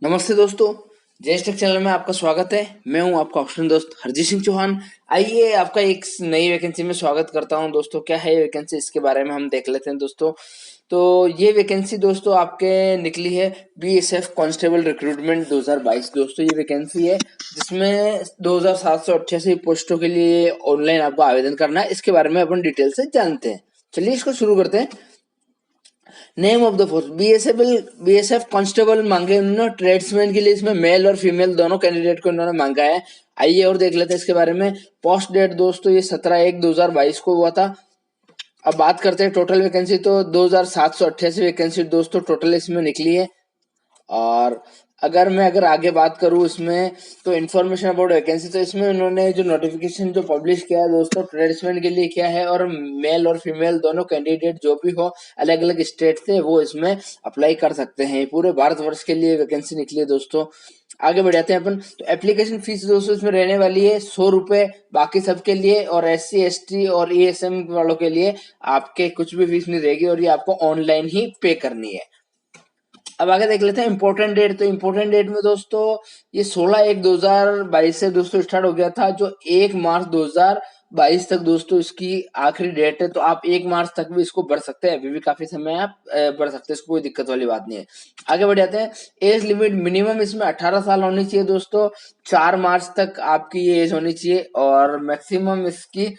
नमस्ते दोस्तों। JS take channel में आपका स्वागत है। मैं हूं आपका ऑप्शन दोस्त हरजीत सिंह चौहान। आइए आपका एक नई वैकेंसी में स्वागत करता हूं। दोस्तों क्या है ये वैकेंसी, इसके बारे में हम देख लेते हैं दोस्तों। तो ये वैकेंसी दोस्तों आपके निकली है बीएसएफ कांस्टेबल रिक्रूटमेंट 2022। दोस्तों ये वैकेंसी है जिसमें 2788 पोस्टों के लिए ऑनलाइन आपको आवेदन करना है। इसके बारे में अपन डिटेल से जानते हैं। चलिए इसको शुरू करते हैं। Name of the force BSF constable मांगे उन्होंने ट्रेड्समैन के लिए। इसमें मेल और फीमेल दोनों कैंडिडेट को उन्होंने मांगा है। आइए और देख लेते हैं इसके बारे में। पोस्ट डेट दोस्तों ये 17/1/2022 को हुआ था। अब बात करते हैं टोटल वैकेंसी, तो 2788 वैकेंसी दोस्तों टोटल इसमें निकली है। और अगर आगे बात करूं इसमें, तो इन्फॉर्मेशन अबाउट वैकेंसी, तो इसमें उन्होंने जो नोटिफिकेशन जो पब्लिश किया है दोस्तों ट्रेड्समैन के लिए किया है, और मेल और फीमेल दोनों कैंडिडेट जो भी हो अलग अलग स्टेट से वो इसमें अप्लाई कर सकते हैं। पूरे भारतवर्ष के लिए वैकेंसी निकली है दोस्तों। आगे बढ़ जाते हैं अपन। तो एप्लीकेशन फीस दोस्तों इसमें रहने वाली है 100 रुपए बाकी सबके लिए, और एससी एसटी और ईएसएम वालों के लिए आपके कुछ भी फीस नहीं रहेगी, और ये आपको ऑनलाइन ही पे करनी है। अब आगे देख लेते हैं इम्पोर्टेंट डेट। तो इम्पोर्टेंट डेट में दोस्तों ये 16/1/2022 से दोस्तों स्टार्ट हो गया था, जो 1 मार्च 2022 तक दोस्तों इसकी आखिरी डेट है। तो आप 1 मार्च तक भी इसको भर सकते हैं, अभी भी काफी समय आप भर सकते हैं, इसको कोई दिक्कत वाली बात नहीं है। आगे बढ़ जाते हैं। एज लिमिट मिनिमम इसमें 18 साल होनी चाहिए दोस्तों। 4 मार्च तक आपकी ये एज होनी चाहिए, और मैक्सिमम इसकी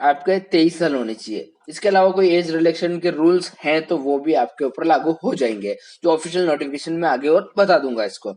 आपके 23 साल होने चाहिए। इसके अलावा कोई एज रिलेक्शन के रूल्स हैं तो वो भी आपके ऊपर लागू हो जाएंगे, जो ऑफिशियल नोटिफिकेशन में आगे और बता दूंगा इसको।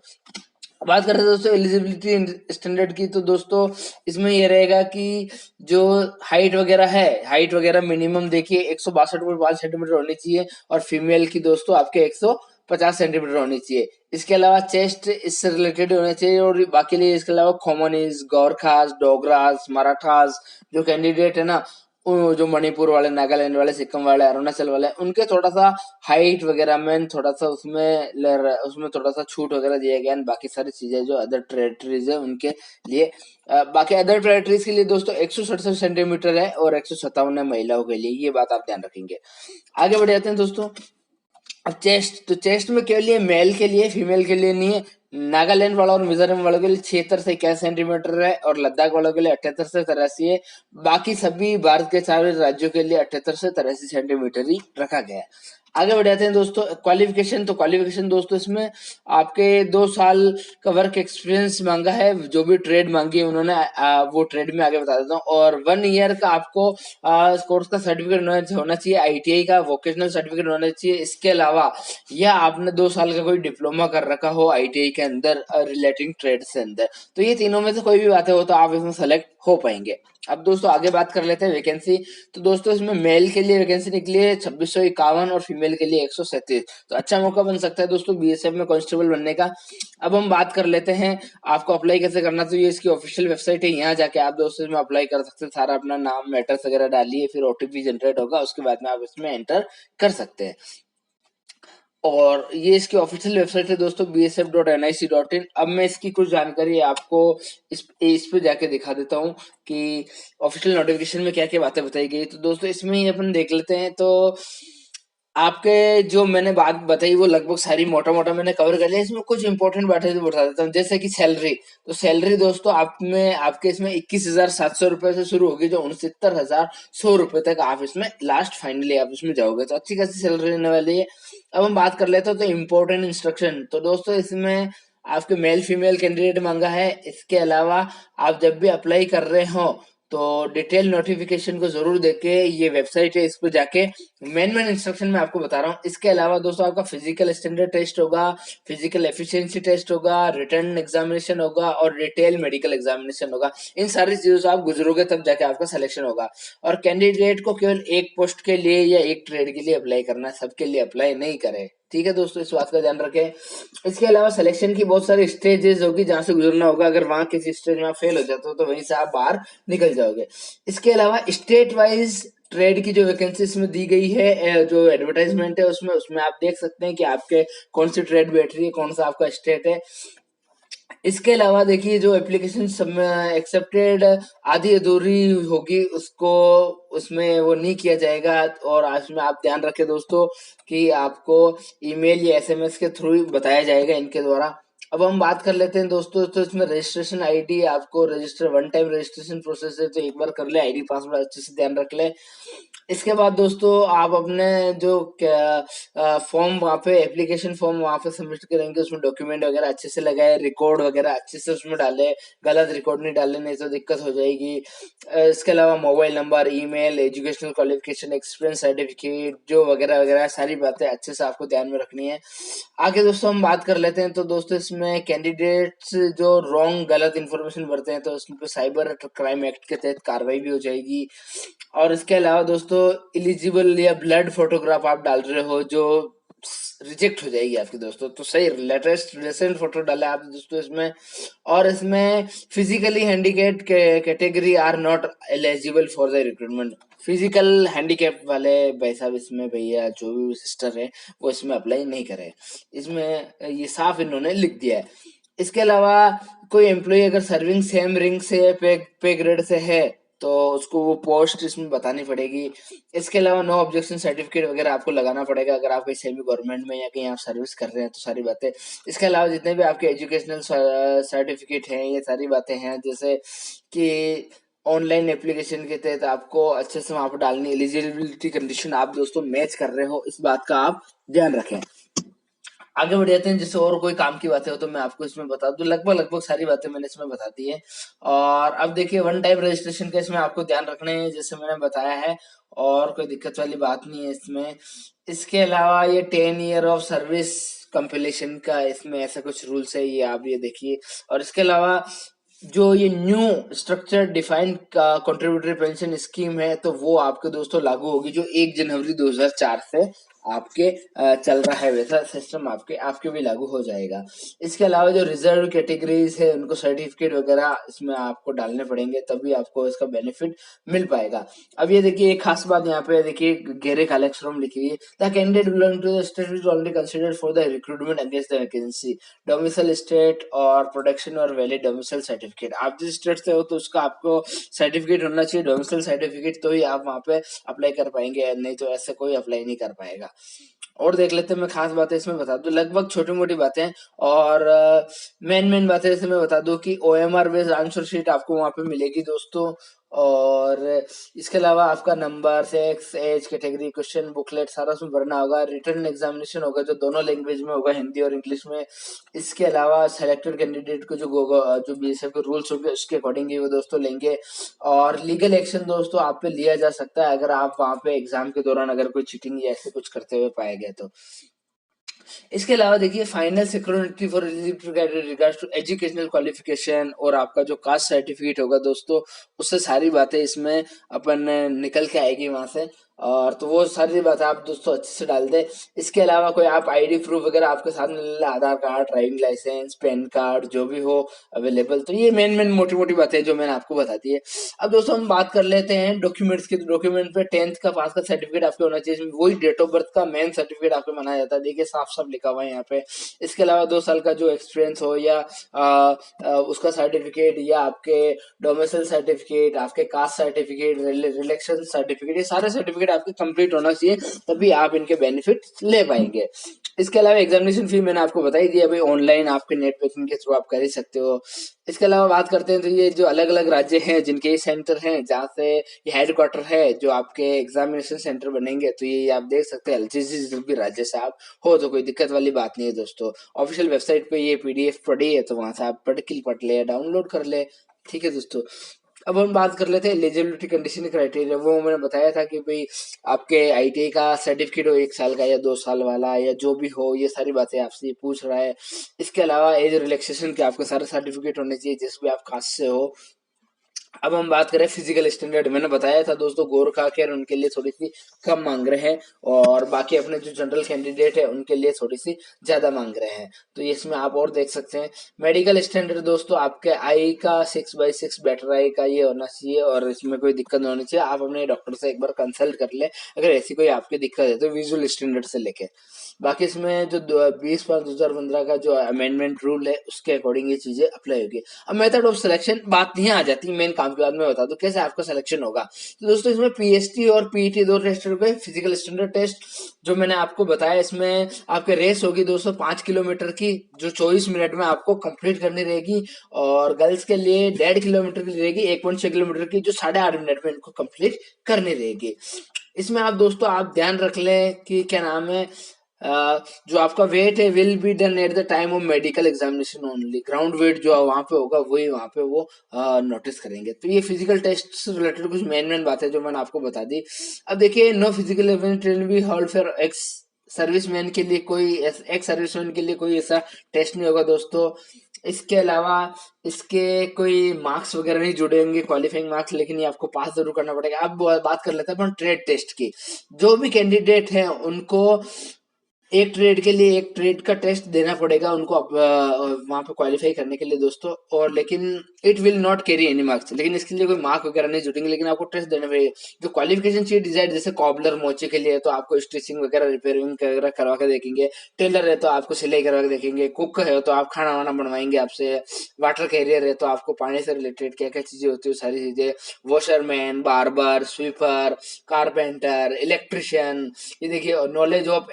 बात करते हैं दोस्तों एलिजिबिलिटी स्टैंडर्ड की। तो दोस्तों इसमें ये रहेगा कि जो हाइट वगैरह मिनिमम देखिए 162.5 सेंटीमीटर होनी चाहिए, और फीमेल की दोस्तों आपके 150 सेंटीमीटर होनी चाहिए। इसके अलावा चेस्ट इससे रिलेटेड होना चाहिए, और बाकी लिए इसके अलावा कॉमनीज, गोरखास, डोगरास, मराठास जो कैंडिडेट है ना, जो मणिपुर वाले, नागालैंड वाले, सिक्किम वाले, अरुणाचल वाले, उनके थोड़ा सा हाइट वगैरह में थोड़ा सा उसमें थोड़ा सा छूट वगैरह दिया गया है। बाकी सारी चीजें जो अदर टेरिटरीज है उनके लिए, बाकी अदर टेरिटरीज के लिए दोस्तों 167 सेंटीमीटर है, और 157 है महिलाओं के लिए। ये बात आप ध्यान रखेंगे। आगे बढ़ जाते हैं दोस्तों। अब चेस्ट में केवल ये मेल के लिए, फीमेल के लिए नहीं है। नागालैंड वाला और मिजोरम वालों के लिए 76 से 81 सेंटीमीटर है, और लद्दाख वालों के लिए 78 से 83 है। बाकी सभी भारत के सारे राज्यों के लिए 78 से 83 सेंटीमीटर ही रखा गया है। आगे बढ़ जाते हैं दोस्तों। क्वालिफिकेशन, तो क्वालिफिकेशन दोस्तों इसमें आपके 2 साल का वर्क एक्सपीरियंस मांगा है। जो भी ट्रेड मांगी है उन्होंने, वो ट्रेड में आगे बता देता हूँ। और 1 ईयर का आपको कोर्स का सर्टिफिकेट होना चाहिए, आईटीआई का वोकेशनल सर्टिफिकेट होना चाहिए। इसके अलावा या आपने 2 साल का कोई डिप्लोमा कर रखा हो आईटीआई के अंदर रिलेटिंग ट्रेड से अंदर, तो ये तीनों में से कोई भी बातें हो तो आप इसमें सेलेक्ट हो पाएंगे। अब दोस्तों आगे बात कर लेते हैं वैकेंसी। तो दोस्तों इसमें मेल के लिए वैकेंसी निकली है 2651, और फीमेल के लिए 137। तो अच्छा मौका बन सकता है दोस्तों बीएसएफ में कांस्टेबल बनने का। अब हम बात कर लेते हैं आपको अप्लाई कैसे करना। तो ये इसकी ऑफिशियल वेबसाइट है, यहाँ जाके आप दोस्तों इसमें अप्लाई कर सकते हैं। सारा अपना नाम, एड्रेस वगैरह डालिए, फिर ओटीपी जनरेट होगा, उसके बाद में आप इसमें एंटर कर सकते हैं। और ये इसकी ऑफिशियल वेबसाइट है दोस्तों bsf.nic.in। अब मैं इसकी कुछ जानकारी आपको इस पे जाके दिखा देता हूँ कि ऑफिशियल नोटिफिकेशन में क्या क्या बातें बताई गई। तो दोस्तों इसमें ही अपन देख लेते हैं। तो आपके जो मैंने बात बताई वो लगभग सारी मोटा मोटा मैंने कवर कर लिया। इसमें कुछ इंपॉर्टेंट बातें तो बता देता हूँ, जैसे कि सैलरी। तो सैलरी दोस्तों आपके इसमें 21,700 रुपए से शुरू होगी, जो 69,100 रुपए तक आप इसमें लास्ट फाइनली आप इसमें जाओगे। तो अच्छी खासी सैलरी रहने वाली है। अब हम बात कर लेते हैं तो इम्पोर्टेंट इंस्ट्रक्शन। तो दोस्तों इसमें आपके मेल फीमेल कैंडिडेट मांगा है। इसके अलावा आप जब भी अप्लाई कर रहे हो तो डिटेल नोटिफिकेशन को जरूर देखे, ये वेबसाइट है, इस पर जाके मेन इंस्ट्रक्शन में आपको बता रहा हूँ। इसके अलावा दोस्तों आपका फिजिकल स्टैंडर्ड टेस्ट होगा, फिजिकल एफिशिएंसी टेस्ट होगा, रिटर्न एग्जामिनेशन होगा, और डिटेल मेडिकल एग्जामिनेशन होगा। इन सारी चीजों से आप गुजरोगे तब जाके आपका सिलेक्शन होगा। और कैंडिडेट को केवल एक पोस्ट के लिए या एक ट्रेड के लिए अप्लाई करना है, सबके लिए अप्लाई नहीं करे। ठीक है दोस्तों, इस बात का ध्यान रखें। इसके अलावा सिलेक्शन की बहुत सारी स्टेजेस होगी जहां से गुजरना होगा। अगर वहां किसी स्टेज में आप फेल हो जाते हो तो वहीं से आप बाहर निकल जाओगे। इसके अलावा स्टेट वाइज ट्रेड की जो वैकेंसी इसमें दी गई है, जो एडवर्टाइजमेंट है उसमें आप देख सकते हैं कि आपके कौन सी ट्रेड बैठ रही है, कौन सा आपका स्टेट है। इसके अलावा देखिए जो एप्लीकेशन सब में एक्सेप्टेड आधी अधूरी होगी उसको उसमें वो नहीं किया जाएगा। और आज में आप ध्यान रखें दोस्तों कि आपको ईमेल या एसएमएस के थ्रू बताया जाएगा इनके द्वारा। अब हम बात कर लेते हैं दोस्तों, तो इसमें रजिस्ट्रेशन आईडी आपको register one time registration process है, तो एक बार कर ले, आईडी पासवर्ड अच्छे से ध्यान रख ले। इसके बाद दोस्तों आप अपने जो फॉर्म वहाँ पे एप्लीकेशन फॉर्म वहाँ पे सबमिट करेंगे, उसमें डॉक्यूमेंट वगैरह अच्छे से लगाए, रिकॉर्ड वगैरह अच्छे से उसमें डाले, गलत रिकॉर्ड नहीं डाले, नहीं तो दिक्कत हो जाएगी। इसके अलावा mobile number, email, educational qualification, experience certificate जो वगैरह वगैरह सारी बातें अच्छे से आपको ध्यान में रखनी है। आगे दोस्तों हम बात कर लेते हैं, तो दोस्तों इसमें कैंडिडेट्स जो रॉन्ग गलत इन्फॉर्मेशन भरते हैं तो उसमें साइबर क्राइम एक्ट के तहत कार्रवाई भी हो जाएगी। और इसके अलावा दोस्तों इलिजिबल या ब्लड फोटोग्राफ आप डाल रहे हो जो रिजेक्ट हो जाएगी आपकी दोस्तों, तो सही लेटेस्ट रिसेंट फोटो डाले आप दोस्तों इसमें। और इसमें physically handicap category are not eligible for the recruitment. Physical handicap वाले भाई साहब इसमें, भैया जो भी सिस्टर है वो इसमें अप्लाई नहीं करे, इसमें ये साफ इन्होंने लिख दिया है। इसके अलावा कोई एम्प्लॉय अगर सर्विंग सेम रिंग से पे ग्रेड से है तो उसको वो पोस्ट इसमें बतानी पड़ेगी। इसके अलावा नो ऑब्जेक्शन सर्टिफिकेट वगैरह आपको लगाना पड़ेगा अगर आप कहीं सेमी गवर्नमेंट में या कहीं आप सर्विस कर रहे हैं, तो सारी बातें। इसके अलावा जितने भी आपके एजुकेशनल सर्टिफिकेट हैं, ये सारी बातें हैं, जैसे कि ऑनलाइन एप्लीकेशन के तहत आपको अच्छे से वहां पर डालनी, एलिजिबिलिटी कंडीशन आप दोस्तों मैच कर रहे हो, इस बात का आप ध्यान रखें। आगे बढ़ जाते हैं, जैसे और कोई काम की बातें हो तो मैं आपको इसमें बता दूं, लगभग लगभग सारी बातें मैंने इसमें बता दी है। और अब देखिए वन टाइम रजिस्ट्रेशन का इसमें आपको ध्यान रखना है जैसे मैंने बताया है, और कोई दिक्कत वाली बात नहीं है इसमें। इसके अलावा ये 10 ईयर ऑफ सर्विस कंपिलेशन का इसमें ऐसा कुछ रूल्स है, ये आप ये देखिए। और इसके अलावा जो ये new structure defined contributory pension scheme है, तो वो आपके दोस्तों लागू होगी जो 1 जनवरी 2004 से आपके चल रहा है, वैसा सिस्टम आपके आपके भी लागू हो जाएगा। इसके अलावा जो रिजर्व कैटेगरीज है उनको सर्टिफिकेट वगैरह इसमें आपको डालने पड़ेंगे, तभी आपको इसका बेनिफिट मिल पाएगा। अब ये देखिए एक खास बात यहाँ पे देखिए गहरे काले अक्षरों में लिखी है, the candidate belong to the state is already considered for the recruitment against the vacancy, domicile state और प्रोडक्शन और वैलिड डोमिसाइल सर्टिफिकेट। आप जिस स्टेट से हो तो उसका आपको सर्टिफिकेट होना चाहिए, डोमिसाइल सर्टिफिकेट, तो ही आप वहाँ पे अप्लाई कर पाएंगे, नहीं तो ऐसे कोई अप्लाई नहीं कर पाएगा। और देख लेते हैं, मैं खास बातें इसमें बता दूं, लगभग छोटी मोटी बातें और मेन मेन बातें जैसे मैं बता दूं कि OMR बेस्ड आंसर शीट आपको वहां पे मिलेगी दोस्तों। और इसके अलावा आपका number, sex, age, category, question booklet सारा उसमें भरना होगा। रिटर्न एग्जामिनेशन होगा जो दोनों लैंग्वेज में होगा, हिंदी और इंग्लिश में। इसके अलावा सेलेक्टेड कैंडिडेट को जो बीएसएफ के रूल्स होंगे उसके अकॉर्डिंग ही वो दोस्तों लेंगे। और लीगल एक्शन दोस्तों आप पे लिया जा सकता है अगर आप वहां पे एग्जाम के दौरान अगर कोई चीटिंग या ऐसे कुछ करते हुए पाए गए तो। इसके अलावा देखिए final security for regards to educational qualification और आपका जो कास्ट सर्टिफिकेट होगा दोस्तों, उससे सारी बातें इसमें अपन निकल के आएगी वहां से। और तो वो सारी बातें आप दोस्तों अच्छे से डाल दे। इसके अलावा कोई आप आईडी प्रूफ वगैरह आपके साथ में ले, Aadhaar card, driving licence, PAN card जो भी हो अवेलेबल, तो ये मेन मेन मोटी मोटी बातें जो मैंने आपको बता दी है। अब दोस्तों हम बात कर लेते हैं डॉक्यूमेंट्स की, तो डॉक्यूमेंट पे 10th का पास का सर्टिफिकेट आपके होना चाहिए, वही डेट ऑफ बर्थ का मेन सर्टिफिकेट आपको माना जाता है, देखिए साफ साफ लिखा हुआ है यहाँ पे। इसके अलावा 2 साल का जो एक्सपीरियंस हो या उसका सर्टिफिकेट, या आपके डोमिसाइल सर्टिफिकेट, आपके कास्ट सर्टिफिकेट, रिलेक्शन सर्टिफिकेट, ये सारे सर्टिफिकेट आपके कंप्लीट होना चाहिए, तभी आप इनके बेनिफिट ले पाएंगे। इसके अलावा एग्जामिनेशन फी मैंने आपको बता ही दिया भाई, ऑनलाइन आपके नेट बैंकिंग के थ्रू आप कर ही सकते हो। इसके अलावा बात करते हैं तो ये जो अलग अलग राज्य हैं जिनके ये सेंटर हैं जहाँ से ये हेडक्वार्टर है जो आपके एग्जामिनेशन सेंटर बनेंगे, तो ये आप देख सकते हैं जिस भी राज्य से आप हो तो कोई दिक्कत वाली बात नहीं है दोस्तों। ऑफिशियल वेबसाइट पे ये PDF पड़ी है, तो वहां से आप पढ़ ले, डाउनलोड कर ले, ठीक है दोस्तों। अब हम बात कर लेते हैं एलिजिबिलिटी कंडीशन क्राइटेरिया, वो मैंने बताया था कि भाई आपके ITI का सर्टिफिकेट हो 1 साल का या 2 साल वाला या जो भी हो, ये सारी बातें आपसे ये पूछ रहा है। इसके अलावा एज रिलैक्सेशन के आपके सारे सर्टिफिकेट होने चाहिए जिस भी आप कास्ट से हो। अब हम बात करें फिजिकल स्टैंडर्ड, मैंने बताया था दोस्तों गोरखा के उनके लिए थोड़ी सी कम मांग रहे हैं, और बाकी अपने जो जनरल कैंडिडेट है उनके लिए थोड़ी सी ज्यादा मांग रहे हैं, तो इसमें आप और देख सकते हैं। मेडिकल स्टैंडर्ड दोस्तों आपके आई का 6/6 बेटर आई का ये होना चाहिए, और इसमें कोई दिक्कत नहीं होनी चाहिए। आप अपने डॉक्टर से एक बार कंसल्ट कर ले अगर ऐसी कोई आपकी दिक्कत है तो, विजुअल स्टैंडर्ड से लेके। बाकी इसमें जो 20/5/2015 का जो अमेंडमेंट रूल है उसके अकॉर्डिंग ये चीजें अप्लाई होगी। अब मेथड ऑफ सिलेक्शन बात नहीं आ जाती, मेन काम के बाद मैं बता दूं कैसे आपका सिलेक्शन होगा। तो दोस्तों इसमें पीएसटी और पीईटी दो टेस्ट हो गए। फिजिकल स्टैंडर्ड टेस्ट जो मैंने आपको बताया, इसमें आपके रेस होगी दोस्तों 5 किलोमीटर की, जो 24 मिनट में आपको कंप्लीट करनी रहेगी। और गर्ल्स के लिए 1.5 किलोमीटर की रहेगी, 1.6 किलोमीटर की, जो 8.5 मिनट में इनको कंप्लीट करनी रहेगी। इसमें आप दोस्तों आप ध्यान रख लें कि क्या नाम है, जो आपका वेट है will be done at the time of medical examination only. Ground weight जो वहां पे होगा वही वहां पे वो नोटिस करेंगे। तो ये फिजिकल टेस्ट से रिलेटेड कुछ मेन बातें जो मैंने आपको बता दी। अब देखिए, no physical event will be hold for ex serviceman के लिए कोई एक्स सर्विसमैन के लिए कोई ऐसा टेस्ट नहीं होगा दोस्तों। इसके अलावा इसके कोई मार्क्स वगैरह नहीं जुड़ेंगे, क्वालिफाइंग मार्क्स, लेकिन ये आपको पास जरूर करना पड़ेगा। अब बात कर लेते हैं अपन ट्रेड टेस्ट की। जो भी कैंडिडेट है उनको एक ट्रेड के लिए एक ट्रेड का टेस्ट देना पड़ेगा उनको वहां पे क्वालिफाई करने के लिए दोस्तों। और लेकिन it will not carry any marks, लेकिन इसके लिए कोई मार्क वगैरह नहीं जुड़ेंगे, लेकिन आपको टेस्ट देना पड़ेगा। जो क्वालिफिकेशन चाहिए डिजाइन, जैसे कॉबलर मोचे के लिए तो आपको स्टिचिंग वगैरह रिपेयरिंग वगैरह करवा के देखेंगे, टेलर है तो आपको सिलाई करवा के देखेंगे, कुक है तो आप खाना वाना बनवाएंगे आपसे, वाटर कैरियर है तो आपको पानी से रिलेटेड क्या क्या चीजें होती है सारी चीजें, washerman, barber, sweeper, carpenter, electrician. ये देखिए नॉलेज ऑफ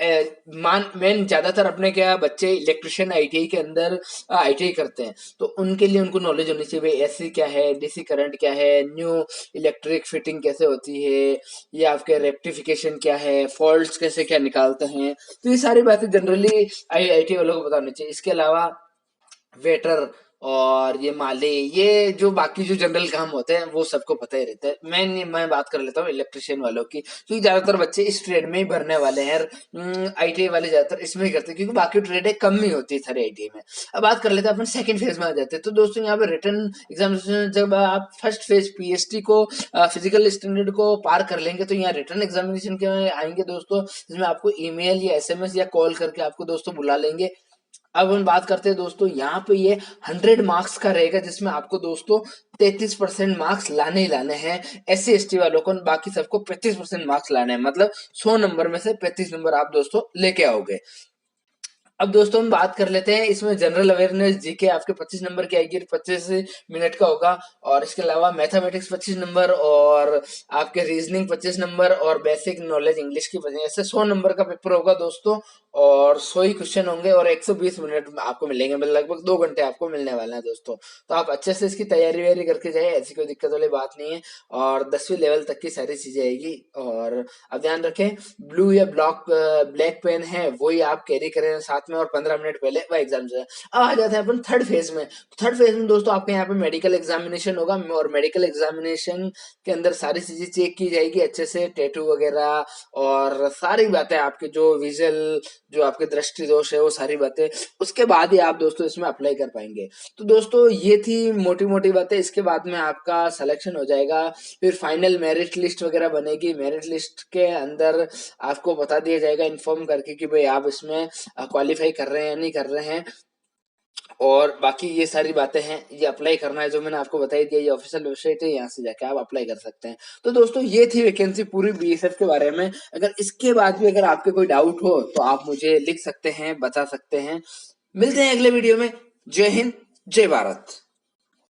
मेन ज्यादातर अपने क्या बच्चे इलेक्ट्रिशियन आईटीआई के अंदर आईटीआई करते हैं, तो उनके लिए उनको नॉलेज होनी चाहिए भाई एसी क्या है, डीसी करंट क्या है, न्यू इलेक्ट्रिक फिटिंग कैसे होती है, ये आपके रेक्टिफिकेशन क्या है, फॉल्ट्स कैसे क्या निकालते हैं। तो ये सारी बातें जनरली आईटी वालों को बतानी चाहिए। इसके अलावा वेटर और ये माली, ये जो बाकी जो जनरल काम होते हैं वो सबको पता ही रहता है। मैं बात कर लेता हूँ इलेक्ट्रिशियन वालों की, क्योंकि ज्यादातर बच्चे इस ट्रेड में ही भरने वाले हैं। आईटीआई वाले ज्यादातर इसमें ही करते हैं, क्योंकि बाकी ट्रेडें कम ही होती है सारे आईटीआई में। अब बात कर लेते हैं अपन सेकंड फेज में आ जाते हैं। तो दोस्तों यहाँ पे रिटर्न एग्जामिनेशन, जब आप फर्स्ट फेज पीएसटी को फिजिकल स्टैंडर्ड को पार कर लेंगे, तो यहाँ रिटर्न एग्जामिनेशन के आएंगे दोस्तों, जिसमें आपको ईमेल या एसएमएस या कॉल करके आपको दोस्तों बुला लेंगे। अब हम बात करते हैं दोस्तों, यहाँ पे ये 100 मार्क्स का रहेगा, जिसमें आपको दोस्तों 33% मार्क्स लाने ही लाने हैं। SC ST वालों को, बाकी सबको 35% मार्क्स लाने हैं, मतलब 100 नंबर में से 35 नंबर आप दोस्तों लेके आओगे। अब दोस्तों हम बात कर लेते हैं, इसमें जनरल अवेयरनेस जीके आपके 25 नंबर की आएगी, 25 मिनट का होगा। और इसके अलावा मैथमेटिक्स 25 नंबर, और आपके रीजनिंग 25 नंबर, और बेसिक नॉलेज इंग्लिश की 25। ऐसे 100 नंबर का पेपर होगा दोस्तों, और 100 ही क्वेश्चन होंगे, और 120 मिनट आपको मिलेंगे, मतलब लगभग 2 घंटे आपको मिलने वाले हैं दोस्तों। तो आप अच्छे से इसकी तैयारी वैयारी करके जाए, ऐसी कोई दिक्कत वाली बात नहीं है। और 10वीं लेवल तक की सारी चीजें आएगी। और अब ध्यान रखें, ब्लू या ब्लैक पेन है वही आप कैरी करें साथ में, और 15 मिनट पहले वह एग्जाम से। अब आ जाते हैं अपन थर्ड फेज में। थर्ड फेज में दोस्तों आपके यहाँ पे मेडिकल एग्जामिनेशन होगा, और मेडिकल एग्जामिनेशन के अंदर सारी चीजें चेक की जाएगी अच्छे से, टैटू वगैरह और सारी बातें, आपके जो विजुअल जो आपके दृष्टि दोष है वो सारी बातें, उसके बाद ही आप दोस्तों इसमें अप्लाई कर पाएंगे। तो दोस्तों ये थी मोटी मोटी बातें। इसके बाद में आपका सिलेक्शन हो जाएगा, फिर फाइनल मेरिट लिस्ट वगैरह बनेगी। मेरिट लिस्ट के अंदर आपको बता दिया जाएगा इन्फॉर्म करके कि भाई आप इसमें क्वालिफाई कर रहे हैं या नहीं कर रहे हैं। और बाकी ये सारी बातें हैं, ये अप्लाई करना है जो मैंने आपको बताई दिया, ये ऑफिशियल वेबसाइट है, यहाँ से जाके आप अप्लाई कर सकते हैं। तो दोस्तों ये थी वैकेंसी पूरी बीएसएफ के बारे में। अगर इसके बाद भी अगर आपके कोई डाउट हो तो आप मुझे लिख सकते हैं, बता सकते हैं। मिलते हैं अगले वीडियो में। जय हिंद, जय भारत।